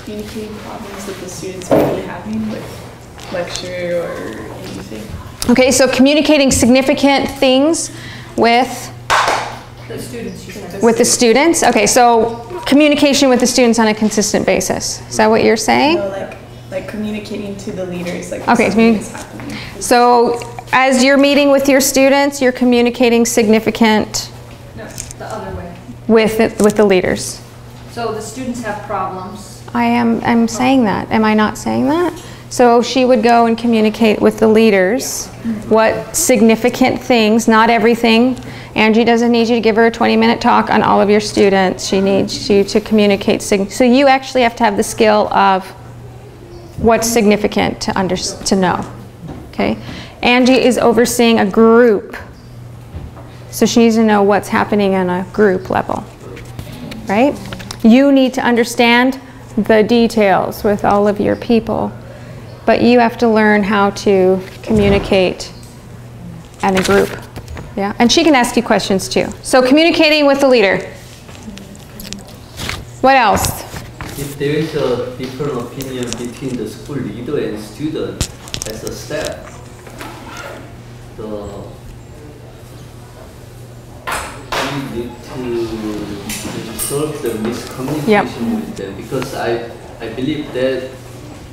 communicating problems that the students are really having with lecture or anything. Okay, so communicating significant things with the students. with the students. Okay, so communication with the students on a consistent basis. Is that what you're saying? No, like communicating to the leaders, like okay, something is happening. So as you're meeting with your students, you're communicating significant. No, the other way. With the leaders. So the students have problems. I'm saying that. Am I not saying that? So she would go and communicate with the leaders what significant things, not everything. Angie doesn't need you to give her a 20-minute talk on all of your students. She needs you to communicate. So you actually have to have the skill of what's significant to know. Okay? Angie is overseeing a group. So she needs to know what's happening on a group level. Right? You need to understand the details with all of your people. But you have to learn how to communicate in a group. Yeah? And she can ask you questions too. So communicating with the leader. What else? If there is a different opinion between the school leader and student as a staff, we need to solve the miscommunication with them, because I believe that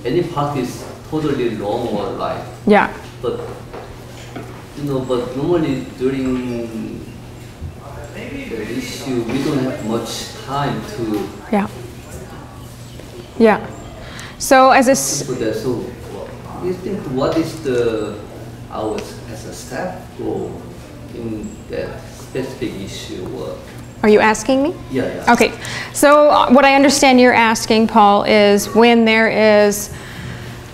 any part is totally wrong or right. Yeah. But but normally during the issue, we don't have much time to. Yeah. Yeah. So as a. So you think what is ours as a staff role in that specific issue? Are you asking me? Yeah. Okay. So what I understand you're asking, Paul, is when there is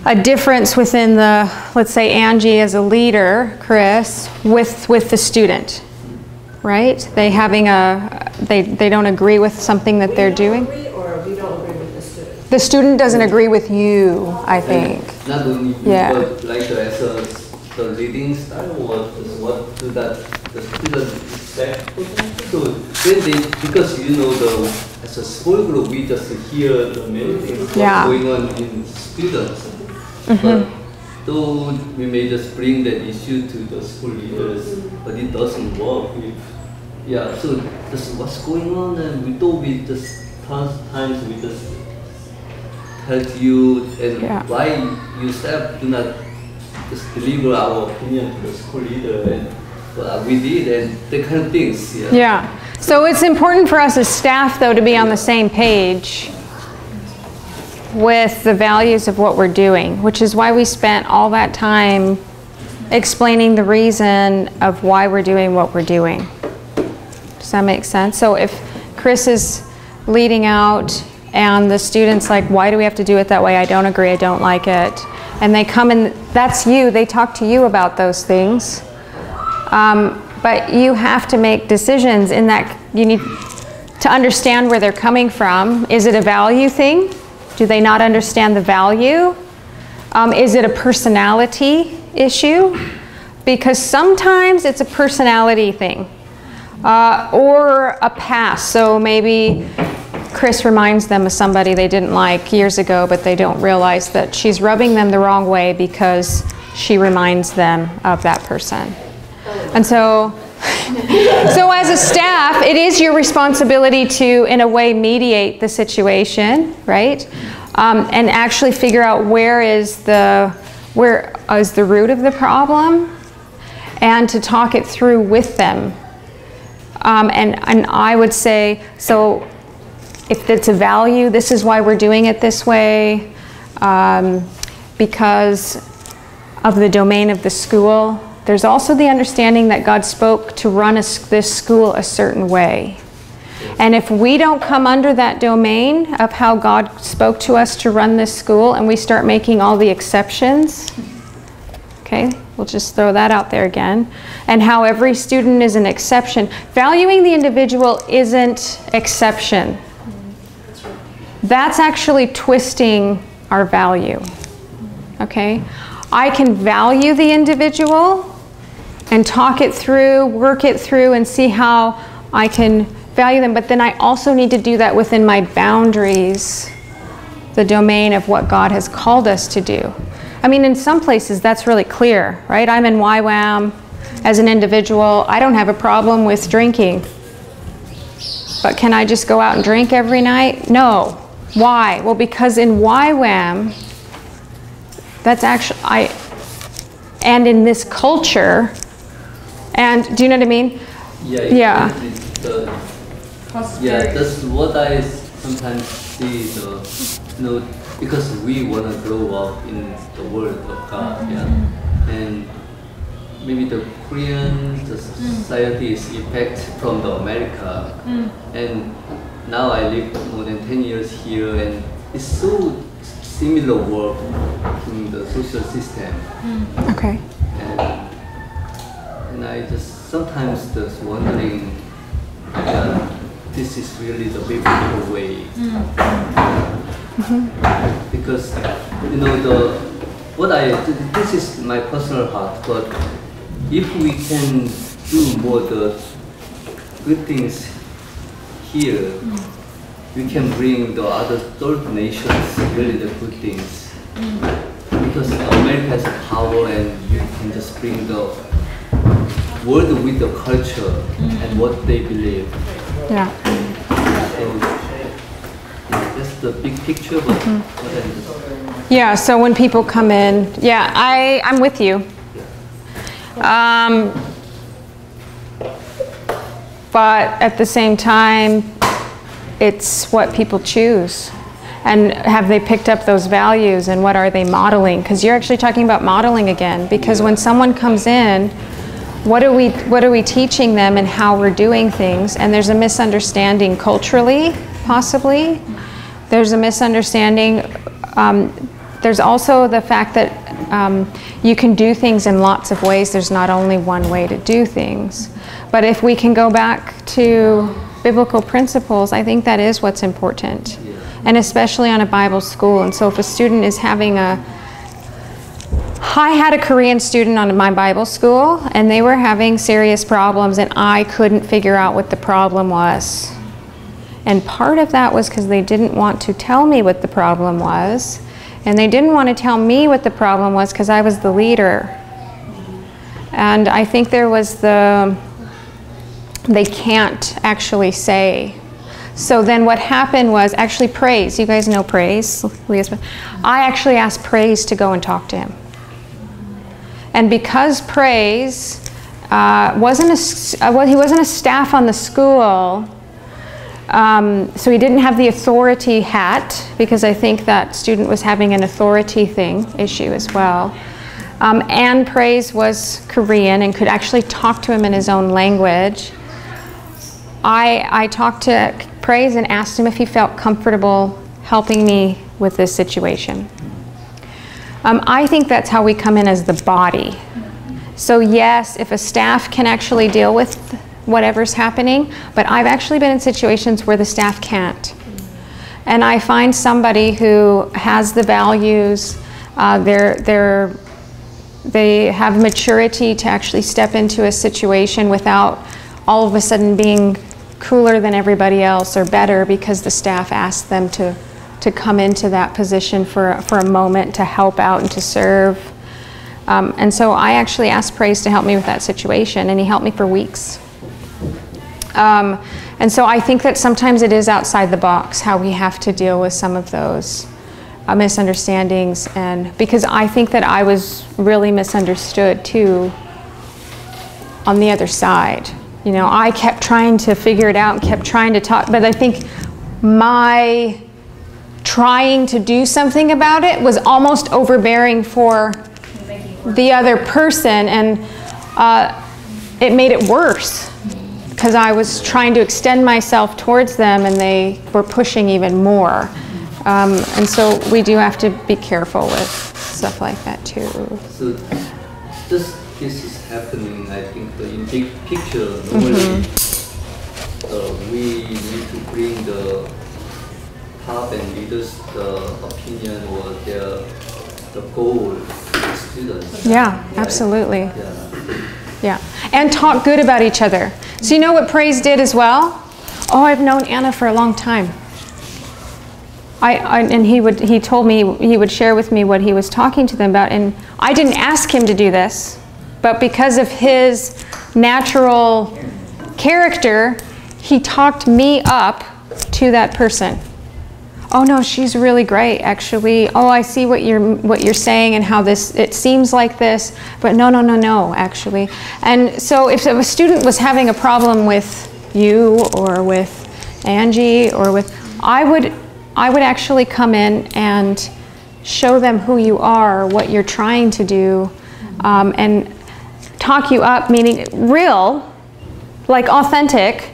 a difference within the, let's say Angie as a leader, Chris, with the student, right? They having they don't agree with something that they're doing. Agree, or we don't agree with the student. The student doesn't agree with you, I think. And not only you, but like as the leading style, what do that the student expect? So when because as a small group, we just hear the many things what's going on in students. But though we may just bring that issue to the school leaders, but it doesn't work. So just what's going on, and we just sometimes we just tell you and why you staff do not just deliver our opinion to the school leader, and we did, and the kind of things. Yeah. So it's important for us as staff, though, to be on the same page with the values of what we're doing, which is why we spent all that time explaining the reason of why we're doing what we're doing. Does that make sense? So if Chris is leading out and the student's like, why do we have to do it that way? I don't agree, I don't like it. And they come and that's you, they talk to you about those things. But you have to make decisions in that you need to understand where they're coming from. Is it a value thing? Do they not understand the value? Is it a personality issue? Because sometimes it's a personality thing. Or a past. So maybe Chris reminds them of somebody they didn't like years ago, but they don't realize that she's rubbing them the wrong way because she reminds them of that person. And so as a staff, it is your responsibility to, in a way, mediate the situation, right? And actually figure out where is the root of the problem, and to talk it through with them. And I would say, so if it's a value, this is why we're doing it this way, because of the domain of the school. There's also the understanding that God spoke to run this school a certain way. And if we don't come under that domain of how God spoke to us to run this school, and we start making all the exceptions, okay, we'll just throw that out there again, and how every student is an exception. Valuing the individual isn't exception. That's actually twisting our value, okay? I can value the individual and talk it through, work it through, and see how I can value them, but then I also need to do that within my boundaries the domain of what God has called us to do. I mean, in some places that's really clear, right? I'm in YWAM as an individual. I don't have a problem with drinking. But can I just go out and drink every night? No. Why? Well, because in YWAM, that's actually, and in this culture, and do you know what I mean? Yeah. Yeah, that's what I sometimes see. Because we want to grow up in the Word of God, and maybe the Korean society is impact from the America, and now I live more than 10 years here, and it's so similar work in the social system. Okay. And I just sometimes just wondering, this is really the biblical way. Because this is my personal heart, but if we can do more the good things here, we can bring the other third nations really the good things. Because America has power, and you can just bring the world with the culture and what they believe. Yeah. So that's the big picture, but Yeah, so when people come in, yeah, I'm with you. But at the same time, it's what people choose. And have they picked up those values, and what are they modeling? Because you're actually talking about modeling again. Because when someone comes in, what are we teaching them and how we're doing things? And there's a misunderstanding culturally, possibly. There's a misunderstanding. There's also the fact that you can do things in lots of ways. There's not only one way to do things. But if we can go back to biblical principles, I think that is what's important. And especially on a Bible school. And so if a student is having I had a Korean student on my Bible school, and they were having serious problems, and I couldn't figure out what the problem was. And part of that was because they didn't want to tell me what the problem was. And they didn't want to tell me what the problem was because I was the leader. And I think there was they can't actually say. So then what happened was, actually Praise, you guys know Praise, I actually asked Praise to go and talk to him. And because Praise he wasn't a staff on the school, so he didn't have the authority hat, because I think that student was having an authority issue as well. And Praise was Korean and could actually talk to him in his own language. I talked to Praise and asked him if he felt comfortable helping me with this situation. I think that's how we come in as the body. So yes, if a staff can actually deal with whatever's happening, but I've actually been in situations where the staff can't. And I find somebody who has the values, they have maturity to actually step into a situation without all of a sudden being cooler than everybody else or better because the staff asked them to come into that position for a moment to help out and to serve. And so I actually asked Praise to help me with that situation, and he helped me for weeks. And so I think that sometimes it is outside the box how we have to deal with some of those misunderstandings, and because I think that I was really misunderstood too on the other side. You know, I kept trying to figure it out and kept trying to talk, but I think my trying to do something about it was almost overbearing for the other person, and it made it worse because I was trying to extend myself towards them and they were pushing even more. And so we do have to be careful with stuff like that too. So this is happening, I think, in big picture. Normally, we need to bring the top and leaders the opinion or the goal to the students. Yeah, right? Absolutely. Yeah, and talk good about each other. So you know what Praise did as well? Oh, I've known Anna for a long time. And he told me he would share with me what he was talking to them about, and I didn't ask him to do this, but because of his natural character, he talked me up to that person. Oh no, she's really great, actually. Oh, I see what you're saying and how it seems like this, but no, actually. And so if a student was having a problem with you or with Angie or with, I would actually come in and show them who you are, what you're trying to do, and talk you up, meaning real, like authentic,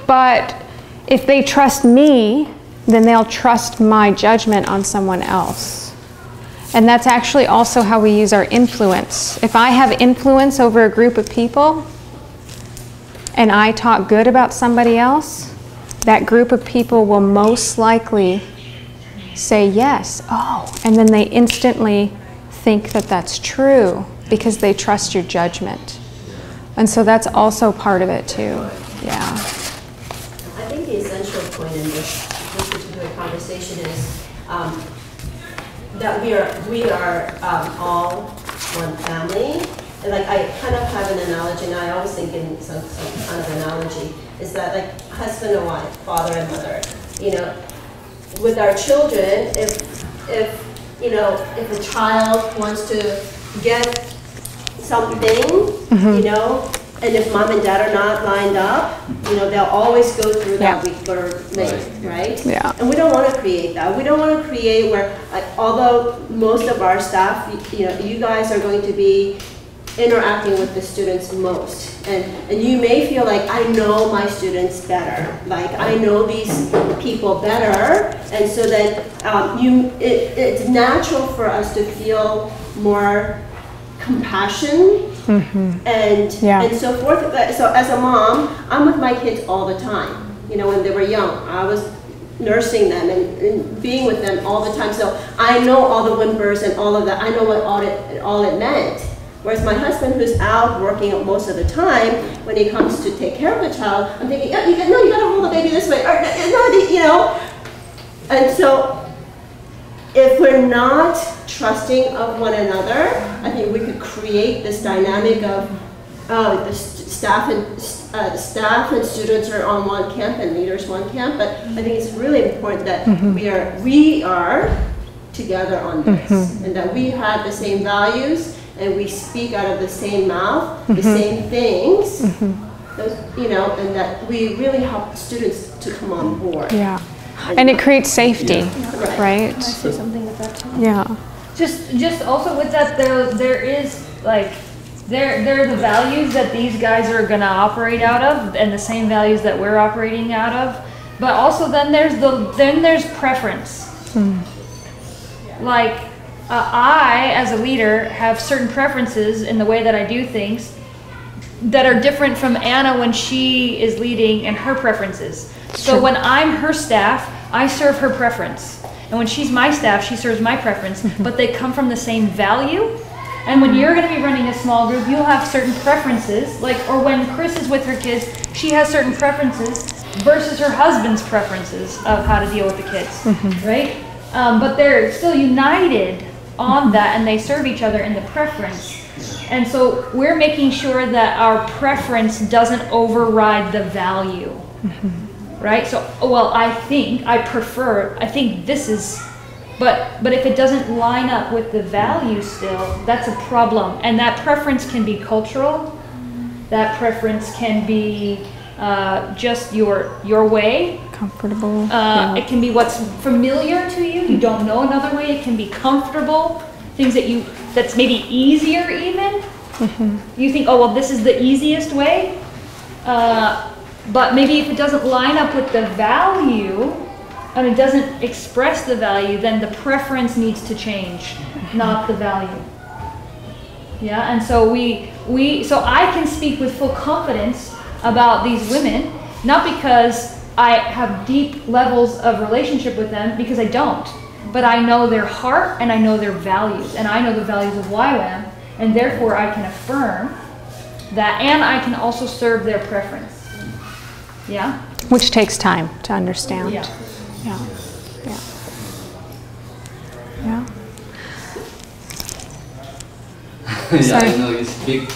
but if they trust me, then they'll trust my judgment on someone else. And that's actually also how we use our influence. If I have influence over a group of people and I talk good about somebody else, that group of people will most likely say yes. Oh, and then they instantly think that that's true because they trust your judgment. And so that's also part of it too. Yeah. I think the essential point in this particular conversation is that we are all one family. And like I kind of have an analogy, and I always think in some kind of analogy, is that like husband and wife, father and mother. You know, with our children, if a child wants to get something, you know, and if mom and dad are not lined up, you know, they'll always go through that week or late, right? Yeah. And we don't want to create that. We don't want to create where, like, although most of our staff, you know, you guys are going to be interacting with the students most, and you may feel like, I know my students better, like I know these people better, and so then it's natural for us to feel more compassion and so forth. So as a mom, I'm with my kids all the time. You know, when they were young, I was nursing them and being with them all the time. So I know all the whimpers and all of that. I know what all it meant. Whereas my husband, who's out working most of the time, when he comes to take care of the child, I'm thinking, yeah, you gotta hold the baby this way, or no, you know. And so, if we're not trusting of one another, I think we could create this dynamic of the staff and students are on one camp and leaders one camp. But I think it's really important that we are together on this, and that we have the same values. And we speak out of the same mouth, the same things, those, you know, and that we really help students to come on board. Yeah, and it creates safety, right? Can I say something with that too? Yeah. Just also with that, there is like, there are the values that these guys are gonna operate out of, and the same values that we're operating out of. But also then there's preference. Like, I, as a leader, have certain preferences in the way that I do things that are different from Anna when she is leading and her preferences. So when I'm her staff, I serve her preference. And when she's my staff, she serves my preference, but they come from the same value. And when you're going to be running a small group, you'll have certain preferences, like, or when Chris is with her kids, she has certain preferences versus her husband's preferences of how to deal with the kids, right? But they're still united on that, and they serve each other in the preference. And so we're making sure that our preference doesn't override the value, right? So, well, I think this is, but if it doesn't line up with the value still, that's a problem. And that preference can be cultural. That preference can be just your way. Comfortable. It can be what's familiar to you. You don't know another way. It can be comfortable. Things that's maybe easier even. You think, oh, well, this is the easiest way. But maybe if it doesn't line up with the value, and it doesn't express the value, then the preference needs to change, not the value. Yeah, and so so I can speak with full confidence about these women, not because I have deep levels of relationship with them, because I don't. But I know their heart, and I know their values, and I know the values of YWAM, and therefore I can affirm that, and I can also serve their preference. Yeah? Which takes time to understand. Yeah. Yeah, I know it's big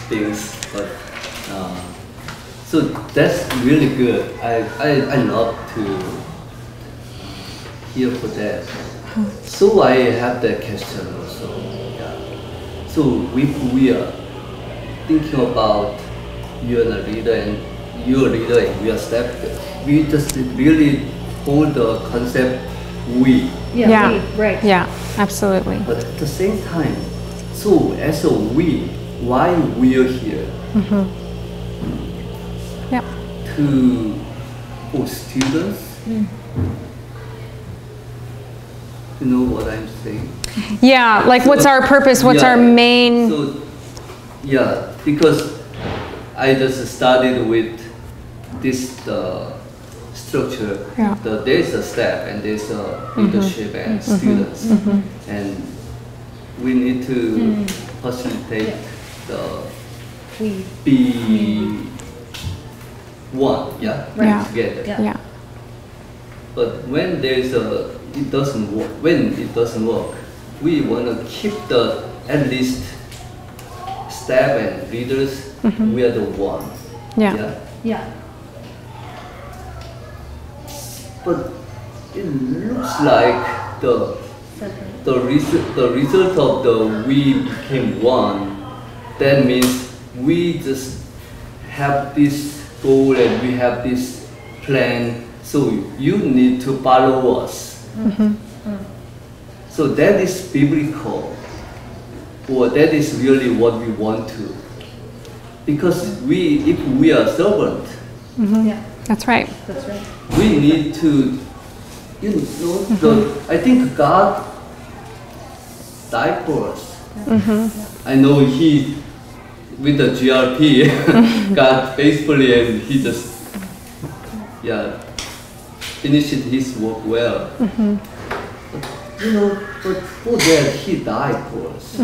things, but so that's really good. I love to hear for that. So I have that question also. Yeah. So if we are thinking about you are the leader and you are leader and we are staff, we just really hold the concept we. Yeah. we, right. Yeah, absolutely. But at the same time, so as a we, why we are here? Yep. For students. You know what I'm saying? Yeah, like what's our purpose? What's Yeah, our main? So, yeah, because I just started with this structure. Yeah. There's a staff and there's a leadership and students, and we need to facilitate the We. be one, yeah, Yeah. together. Yeah. Yeah. But when it doesn't work, we want to keep at least staff and leaders. We are the one. Yeah. Yeah. But it looks like the result of the we became one. That means we just have this goal and we have this plan. So you need to follow us. So that is biblical, or that is really what we want to. Because if we are servant, Yeah. That's right. That's right. we need to, I think God died for us. I know He, with the GRP, God faithfully and He just, finished His work well. But for that He died for us.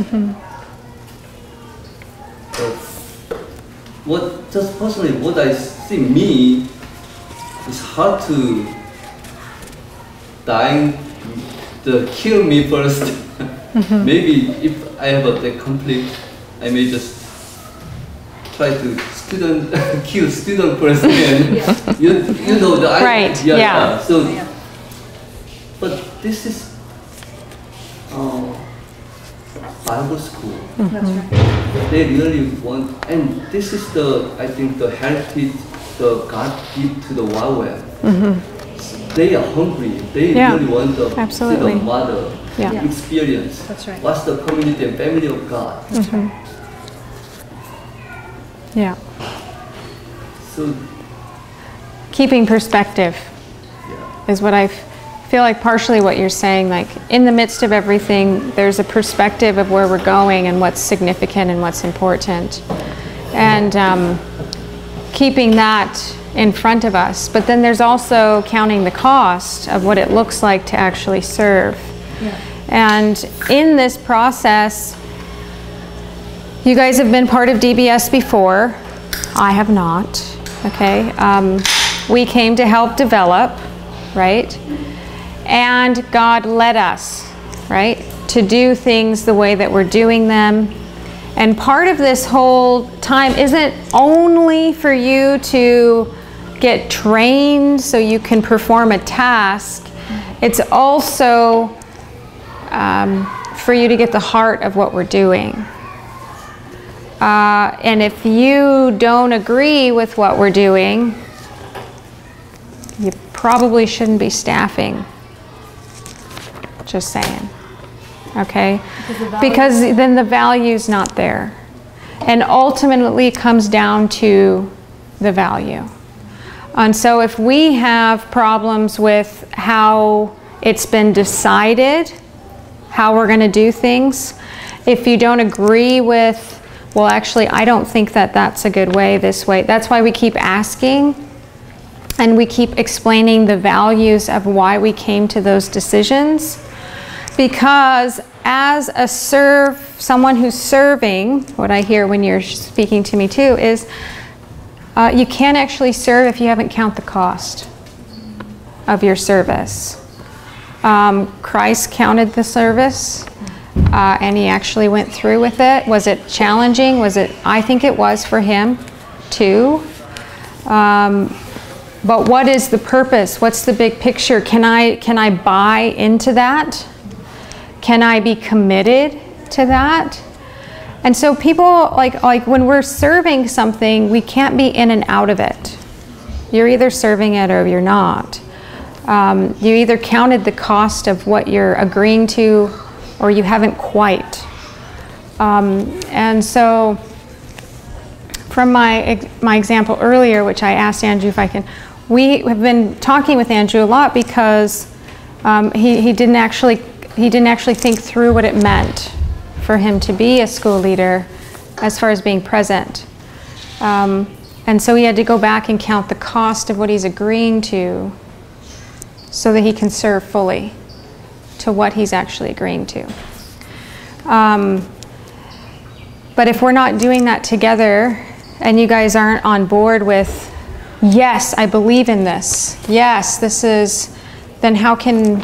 But just personally, what I see me, it's hard to kill me first. Maybe if I have a conflict, I may just try to kill student first. And you know the Right, yeah. So, but this is Bible school. That's right. They really want, and this is I think the heritage God give to the YWAM. They are hungry. They really want to see Absolutely. the mother Yeah. experience. That's right. What's the community and family of God? Yeah. So, Keeping perspective yeah. is what I feel like partially what you're saying. Like in the midst of everything, there's a perspective of where we're going and what's significant and what's important. And keeping that in front of us. But then there's also counting the cost of what it looks like to actually serve. Yeah. And in this process, you guys have been part of DBS before. I have not, okay? We came to help develop, right? And God led us, right? To do things the way that we're doing them. And part of this whole time isn't only for you to get trained so you can perform a task. It's also for you to get the heart of what we're doing. And if you don't agree with what we're doing, you probably shouldn't be staffing. Just saying. Okay? Because then the value's not there. And ultimately it comes down to the value. And so if we have problems with how it's been decided, how we're going to do things, if you don't agree with, well, actually, I don't think that that's a good way, this way. That's why we keep asking and we keep explaining the values of why we came to those decisions. Because as someone who's serving, what I hear when you're speaking to me too is you can't actually serve if you haven't counted the cost of your service. Christ counted the service. and he actually went through with it. Was it challenging? Was it? I think it was for him too. But what is the purpose? What's the big picture? Can I buy into that? Can I be committed to that? And so people, like when we're serving something, we can't be in and out of it. You're either serving it or you're not. You either counted the cost of what you're agreeing to or you haven't quite. And so from my example earlier, which I asked Andrew if I can, we have been talking with Andrew a lot because he didn't actually think through what it meant for him to be a school leader as far as being present. And so he had to go back and count the cost of what he's agreeing to so that he can serve fully to what he's actually agreeing to. But if we're not doing that together and you guys aren't on board with, yes, I believe in this, yes, this is, then how can,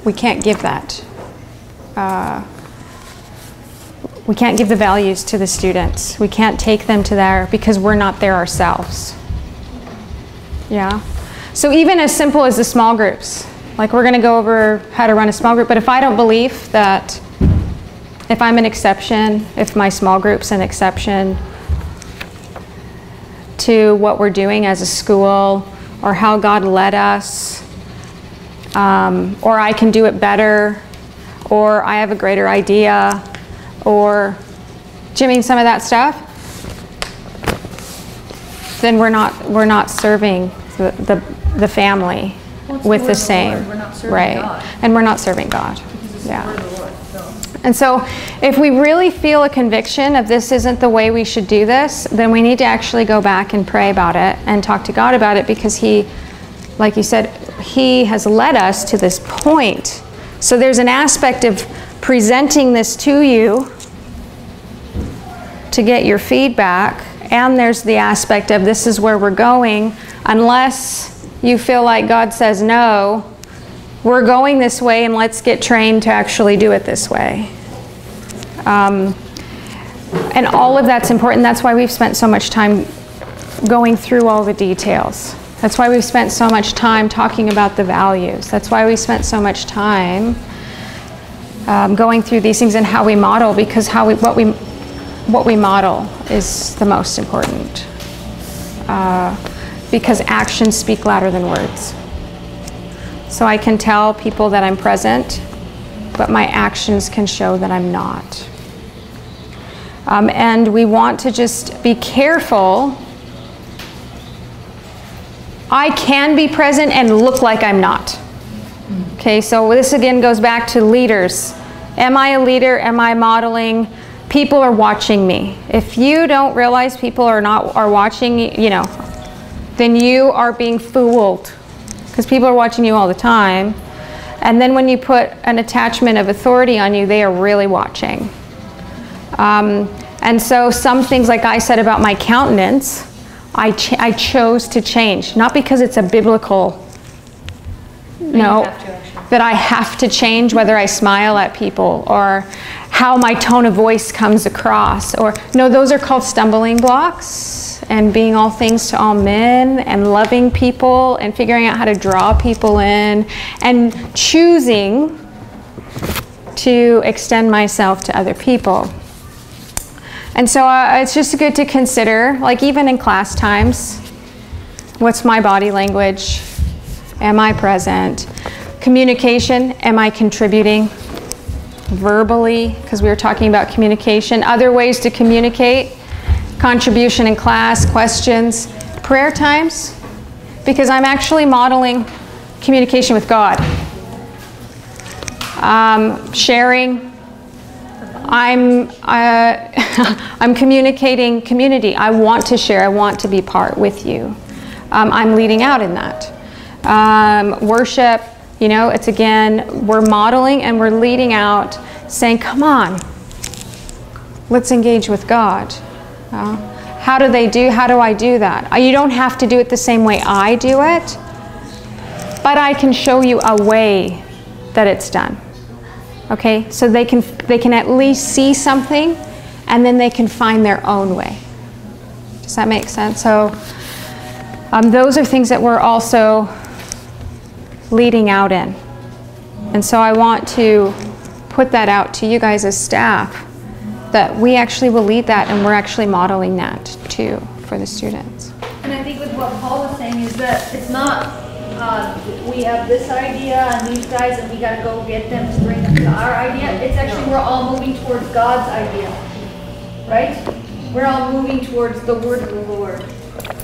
we can't give that. We can't give the values to the students. We can't take them to there because we're not there ourselves. Yeah? So even as simple as the small groups, like we're gonna go over how to run a small group, but if I don't believe that, if I'm an exception, if my small group's an exception to what we're doing as a school or how God led us, or I can do it better, or I have a greater idea, or Jimmy, some of that stuff, then we're not serving the family with the same, We're not serving right? God. And we're not serving God. Because it's Yeah. the word of the Lord. So. And so if we really feel a conviction of this isn't the way we should do this, then we need to actually go back and pray about it and talk to God about it, because he, like you said, he has led us to this point. So there's an aspect of presenting this to you to get your feedback, and there's the aspect of this is where we're going. Unless you feel like God says no, we're going this way and let's get trained to actually do it this way. And all of that's important. That's why we've spent so much time going through all the details. That's why we've spent so much time talking about the values. That's why we spent so much time going through these things and how we model, because what we model is the most important. Because actions speak louder than words. So I can tell people that I'm present, but my actions can show that I'm not. And we want to just be careful. I can be present and look like I'm not. Okay, so this again goes back to leaders. Am I a leader? Am I modeling? People are watching me. If you don't realize people are watching you, then you are being fooled, because people are watching you all the time. And then when you put an attachment of authority on you, they are really watching. And so some things, like I said about my countenance, I chose to change, not because it's a biblical, that I have to change whether I smile at people or how my tone of voice comes across, or no, those are called stumbling blocks, and being all things to all men and loving people and figuring out how to draw people in and choosing to extend myself to other people. And so it's just good to consider, like even in class times, what's my body language? Am I present? Communication, am I contributing verbally? Because we were talking about communication. Other ways to communicate, contribution in class, questions, prayer times, because I'm actually modeling communication with God. Sharing, I'm communicating community. I want to share, I want to be part with you. I'm leading out in that. Worship, it's again, we're modeling and we're leading out, saying, come on, let's engage with God. How do I do that? You don't have to do it the same way I do it, but I can show you a way that it's done. Okay, so they can at least see something, and then they can find their own way. Does that make sense? So those are things that we're also leading out in. And so I want to put that out to you guys as staff, that we actually will lead that, and we're actually modeling that too for the students. And I think with what Paul was saying is that it's not we have this idea and these guys and we got to go get them to bring them to our idea. It's actually we're all moving towards God's idea, right? We're all moving towards the word of the Lord.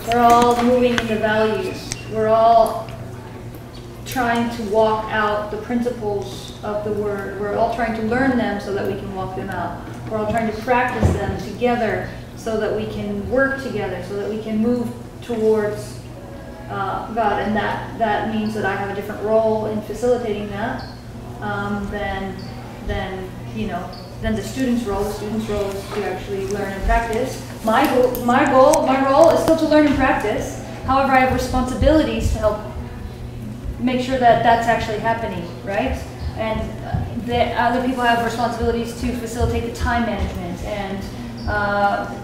We're all moving into values. We're all trying to walk out the principles of the word. We're all trying to learn them so that we can walk them out. We're all trying to practice them together so that we can work together, so that we can move towards God. And that means that I have a different role in facilitating that than the student's role. The student's role is to actually learn and practice. My role is still to learn and practice. However, I have responsibilities to help make sure that that's actually happening, right? And the other people have responsibilities to facilitate the time management and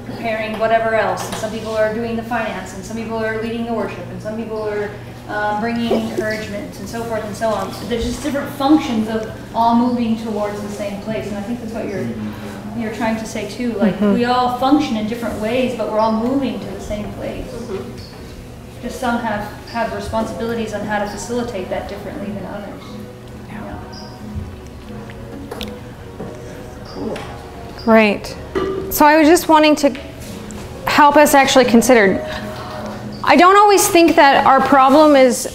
preparing whatever else. And some people are doing the finance, and some people are leading the worship, and some people are bringing encouragement, and so forth and so on. So there's just different functions of all moving towards the same place. And I think that's what you're trying to say too. Like we all function in different ways, but we're all moving to the same place. Just some have responsibilities on how to facilitate that differently than others. Yeah. Cool. Great. So I was just wanting to help us actually consider. I don't always think that our problem is,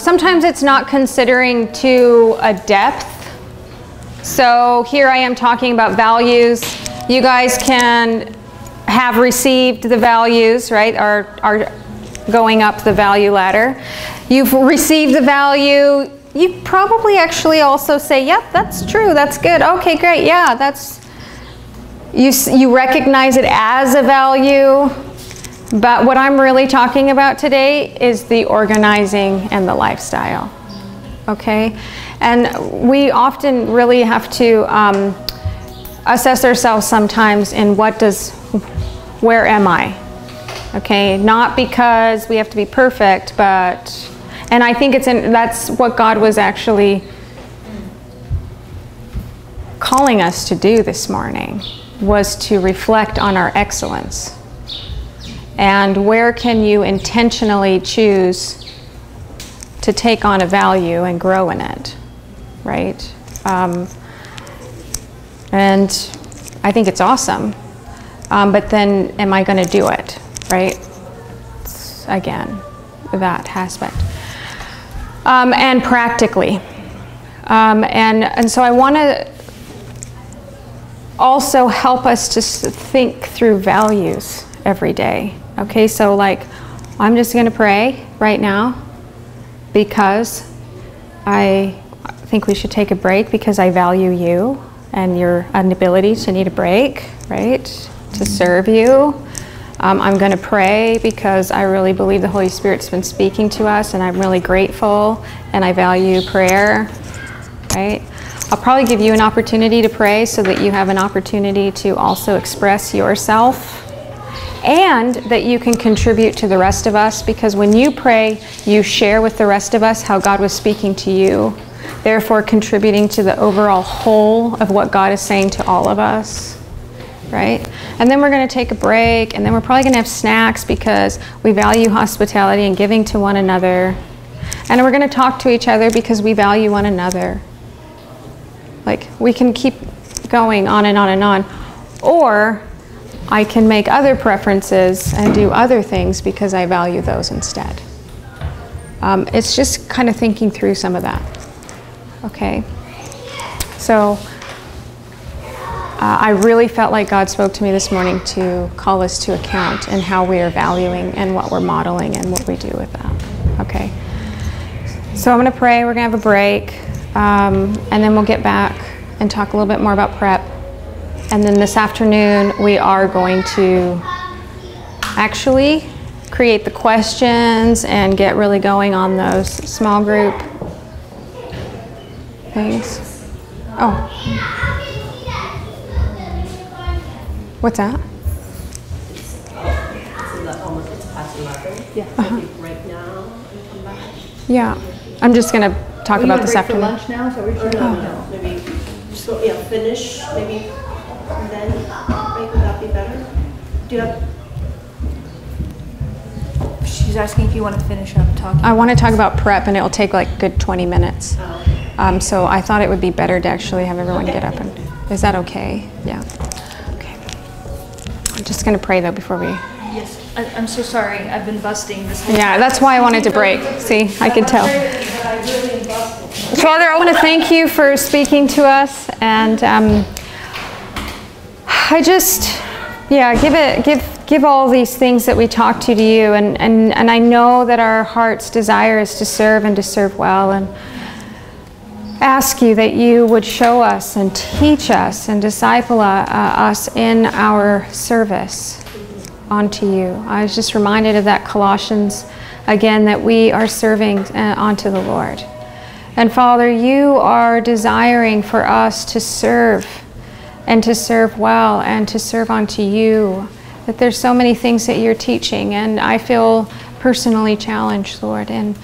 sometimes it's not considering to a depth. So here I am talking about values. You guys can have received the values, right? Are going up the value ladder. You've received the value. You probably actually also say, yep, that's true, that's good. Okay, great, yeah, that's, you recognize it as a value. But what I'm really talking about today is the organizing and the lifestyle, okay? And we often really have to assess ourselves sometimes in where am I? Okay, not because we have to be perfect, but, and I think that's what God was actually calling us to do this morning, was to reflect on our excellence. And where can you intentionally choose to take on a value and grow in it, right? And I think it's awesome. But then am I going to do it, right? Again, that aspect. And practically. And so I want to also help us to think through values every day. Okay, so like, I'm just going to pray right now because I think we should take a break because I value you and your ability to need a break, right? To serve you. I'm going to pray because I really believe the Holy Spirit's been speaking to us, and I'm really grateful, and I value prayer, right? I'll probably give you an opportunity to pray so that you have an opportunity to also express yourself, and that you can contribute to the rest of us, because when you pray, you share with the rest of us how God was speaking to you, therefore contributing to the overall whole of what God is saying to all of us, right? And then we're going to take a break, and then we're probably going to have snacks because we value hospitality and giving to one another. And we're going to talk to each other because we value one another. Like, we can keep going on and on and on. Or I can make other preferences and do other things because I value those instead. It's just kind of thinking through some of that. Okay? So I really felt like God spoke to me this morning to call us to account and how we are valuing and what we're modeling and what we do with that. Okay? So I'm going to pray. We're going to have a break. And then we'll get back and talk a little bit more about prep. And then this afternoon, we are going to actually create the questions and get really going on those small group things. Oh. What's that? It's past 11. Yeah. I think right now, and come back. Yeah. I'm just going to talk about this For afternoon. lunch now, so we're Or no, maybe, so, yeah, finish, maybe, and then break, would that be better? Do you have, She's asking if you want to finish up talking. I want to talk about prep, and it will take like a good 20 minutes. So I thought it would be better to actually have everyone get up. And is that okay? Yeah. Okay. I'm just going to pray though before we. Yes, I'm so sorry. I've been busting this whole Yeah, that's why I wanted to break. See, I could tell. Father, I want to thank you for speaking to us, and I just, give all these things that we talked to you, and I know that our heart's desire is to serve and to serve well, and ask you that you would show us and teach us and disciple us in our service onto you. I was just reminded of that Colossians again, that we are serving unto the Lord. And Father, you are desiring for us to serve and to serve well and to serve unto you. That there's so many things that you're teaching, and I feel personally challenged, Lord, in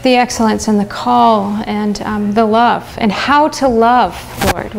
the excellence and the call and the love and how to love, Lord.